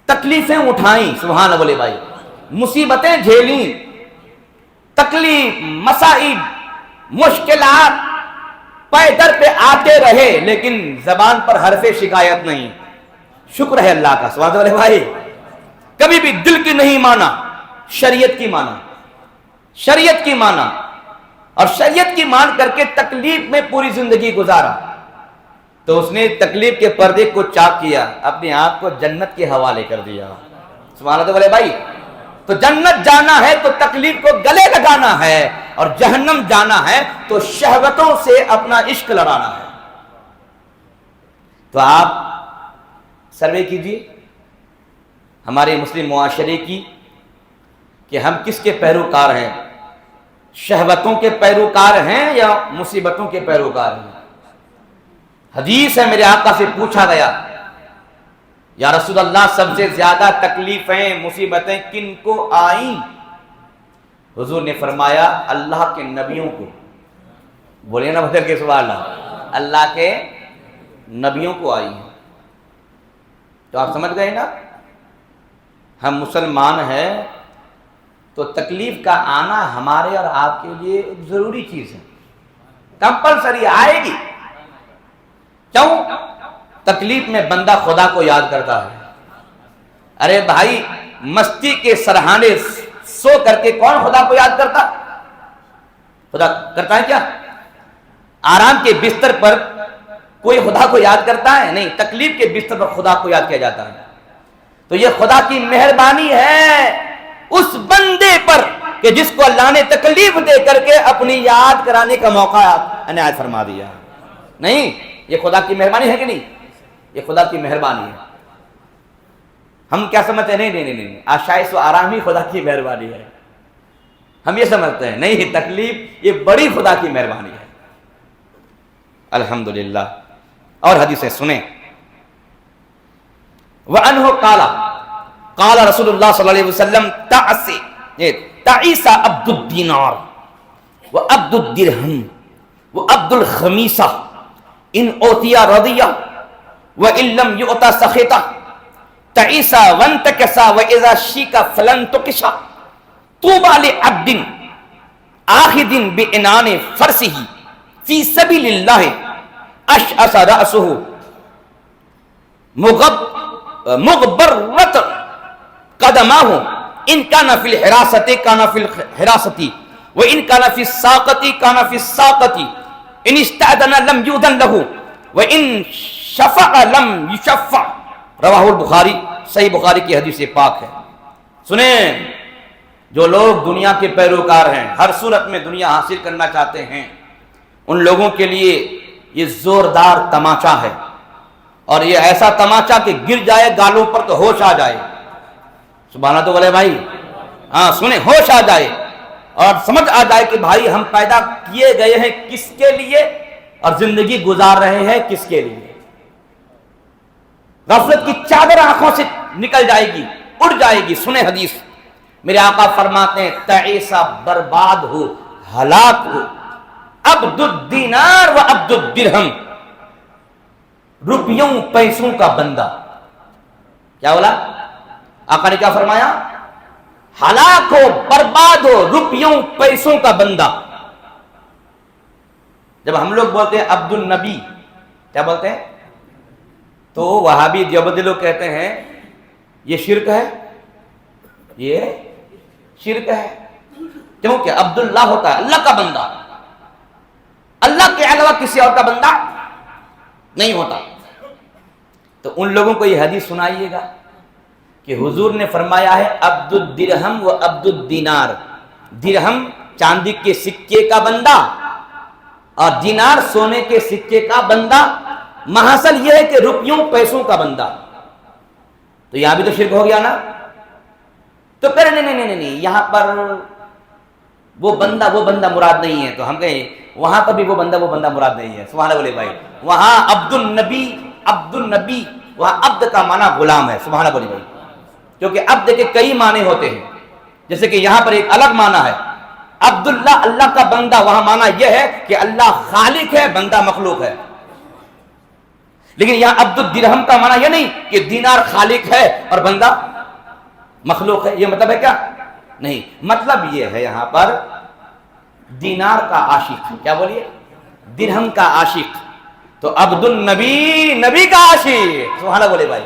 تکلیفیں اٹھائیں، سبحان اللہ بھائی، مصیبتیں جھیلیں، تکلیف، مصائب، مشکلات پے در پہ آتے رہے، لیکن زبان پر حرف شکایت نہیں، شکر ہے اللہ کا، سبحان اللہ بھائی، کبھی بھی دل کی نہیں مانا، شریعت کی مانا، شریعت کی مانا، اور شریعت کی مان کر کے تکلیف میں پوری زندگی گزارا، تو اس نے تکلیف کے پردے کو چاک کیا، اپنے آپ کو جنت کے حوالے کر دیا۔ سبحان اللہ بھائی، تو جنت جانا ہے تو تکلیف کو گلے لگانا ہے، اور جہنم جانا ہے تو شہوتوں سے اپنا عشق لڑانا ہے۔ تو آپ سروے کیجئے ہمارے مسلم معاشرے کی کہ ہم کس کے پیروکار ہیں، شہوتوں کے پیروکار ہیں یا مصیبتوں کے پیروکار ہیں؟ حدیث ہے، میرے آقا سے پوچھا گیا، یا رسول اللہ سب سے زیادہ تکلیفیں، مصیبتیں کن کو آئیں؟ حضور نے فرمایا اللہ کے نبیوں کو۔ بولے نا بدل کے سبحان اللہ، اللہ کے نبیوں کو آئی ہیں۔ تو آپ سمجھ گئے نا، ہم مسلمان ہیں تو تکلیف کا آنا ہمارے اور آپ کے لیے ایک ضروری چیز ہے، کمپلسری آئے گی۔ کیوں؟ تکلیف میں بندہ خدا کو یاد کرتا ہے۔ ارے بھائی، مستی کے سرہانے سو کر کے کون خدا کو یاد کرتا؟ خدا کرتا ہے کیا؟ آرام کے بستر پر کوئی خدا کو یاد کرتا ہے؟ نہیں، تکلیف کے بستر پر خدا کو یاد کیا جاتا ہے۔ تو یہ خدا کی مہربانی ہے اس بندے پر کہ جس کو اللہ نے تکلیف دے کر کے اپنی یاد کرانے کا موقع عنایت فرما دیا۔ نہیں، یہ خدا کی مہربانی ہے کہ نہیں؟ یہ خدا کی مہربانی ہے۔ ہم کیا سمجھتے ہیں؟ نہیں، آشائش و آرام ہی خدا کی مہربانی ہے، ہم یہ سمجھتے ہیں۔ نہیں، تکلیف یہ بڑی خدا کی مہربانی ہے۔ الحمدللہ۔ اور حدیثیں سنیں، وَأَنْهُ قَالَ رسول اللہ صلی اللہ علیہ وسلم تعیسا عبد الدینار وعبد الدرہم وعبد الخمیسہ ان اوتیا رضیہ وَإِن لَّمْ يُؤْتَ سَخِطَ تعیسا وانتکسا وَإِذَا شِیکَ فَلَنْتُقِشَ طُوبَى لِعَبْدٍ آخِذٍ بِعِنَانِ فَرْسِهِ فِي سَبِيلِ اللَّهِ أَشْعَثَ رَأْسُهُ مغبرۃ قدماہ ان کان فی الحراست کان فی الحراست و ان کان فی الساقۃ کان فی الساقۃ ان استأذن لم يؤذن له وان شفع لم يشفع، رواہ البخاری، صحیح بخاری کی حدیث پاک ہے۔ سنیں، جو لوگ دنیا کے پیروکار ہیں، ہر صورت میں دنیا حاصل کرنا چاہتے ہیں، ان لوگوں کے لیے یہ زوردار تماچا ہے، اور یہ ایسا تماچا کہ گر جائے گالوں پر تو ہوش آ جائے۔ سبحان اللہ تو بولے بھائی، ہاں سنیں، ہوش آ جائے اور سمجھ آ جائے کہ بھائی ہم پیدا کیے گئے ہیں کس کے لیے اور زندگی گزار رہے ہیں کس کے لیے۔ غفلت کی چادر آنکھوں سے نکل جائے گی، اڑ جائے گی۔ سنیں حدیث، میرے آقا فرماتے ہیں تعیسا، برباد ہو، ہلاک ہو، عبد الدینار و عبد الدرہم، روپیوں پیسوں کا بندہ۔ کیا بولا آقا نے؟ کیا فرمایا؟ ہلاک ہو، برباد ہو، روپیوں پیسوں کا بندہ۔ جب ہم لوگ بولتے ہیں عبد النبی، کیا بولتے ہیں؟ تو وہابی دیوبندی لوگ کہتے ہیں یہ شرک ہے، یہ شرک ہے، کیونکہ عبداللہ ہوتا ہے اللہ کا بندہ، اللہ کے علاوہ کسی اور کا بندہ نہیں ہوتا۔ تو ان لوگوں کو یہ حدیث سنائیے گا کہ حضور نے فرمایا ہے عبد الدرہم و عبد الدینار، درہم چاندی کے سکے کا بندہ اور دینار سونے کے سکے کا بندہ، محاصل یہ ہے کہ روپیوں پیسوں کا بندہ۔ تو یہاں بھی تو شرک ہو گیا نا۔ تو پھر نہیں، یہاں پر وہ بندہ مراد نہیں ہے، تو ہم کہیں وہاں پر بھی وہ بندہ مراد نہیں ہے۔ سبحان اللہ بولے بھائی، وہاں عبد النبی وہاں عبد کا معنی غلام ہے۔ سبحان اللہ بولے بھائی، کیونکہ عبد کے کئی معنی ہوتے ہیں، جیسے کہ یہاں پر ایک الگ معنی ہے عبداللہ، اللہ کا بندہ، وہاں معنی یہ ہے کہ اللہ خالق ہے، بندہ مخلوق ہے۔ لیکن یہاں عبد الدرہم کا معنی یہ نہیں کہ دینار خالق ہے اور بندہ مخلوق ہے، یہ مطلب ہے کیا؟ نہیں، مطلب یہ ہے یہاں پر دینار کا عاشق، کیا بولیے؟ درہم کا عاشق۔ تو عبد النبی، نبی کا عاشق، سبحان اللہ بولے بھائی،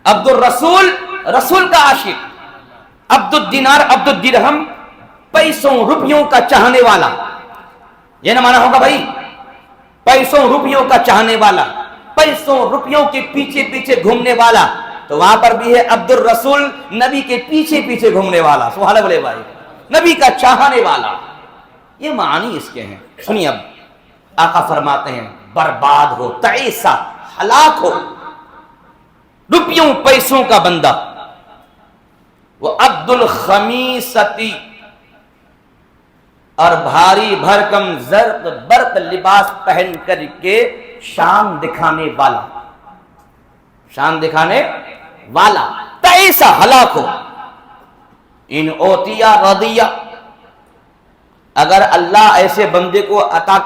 عبد الرسول، رسول کا عاشق، عبد الدینار، عبد الدرہم، پیسوں روپیوں کا چاہنے والا، یہ نہ مانا ہوگا بھائی، پیسوں روپیوں کا چاہنے والا، پیسوں روپیوں کے پیچھے پیچھے گھومنے والا۔ تو وہاں پر بھی ہے عبد الرسول، نبی کے پیچھے پیچھے گھومنے والا، سبحان اللہ بولے بھائی، نبی کا چاہنے والا، یہ معنی اس کے ہیں۔ سنیے اب آقا فرماتے ہیں برباد ہو، تعیسا، ہلاک ہو، روپیوں پیسوں کا بندہ، وہ عبد الخمیستی، اور بھاری بھرکم زرق برق لباس پہن کر کے شان دکھانے والا، شان دکھانے والا، تعیسا، ہلاک ہو۔ ان اوتیا رضیہ، اگر اللہ ایسے بندے کو عطا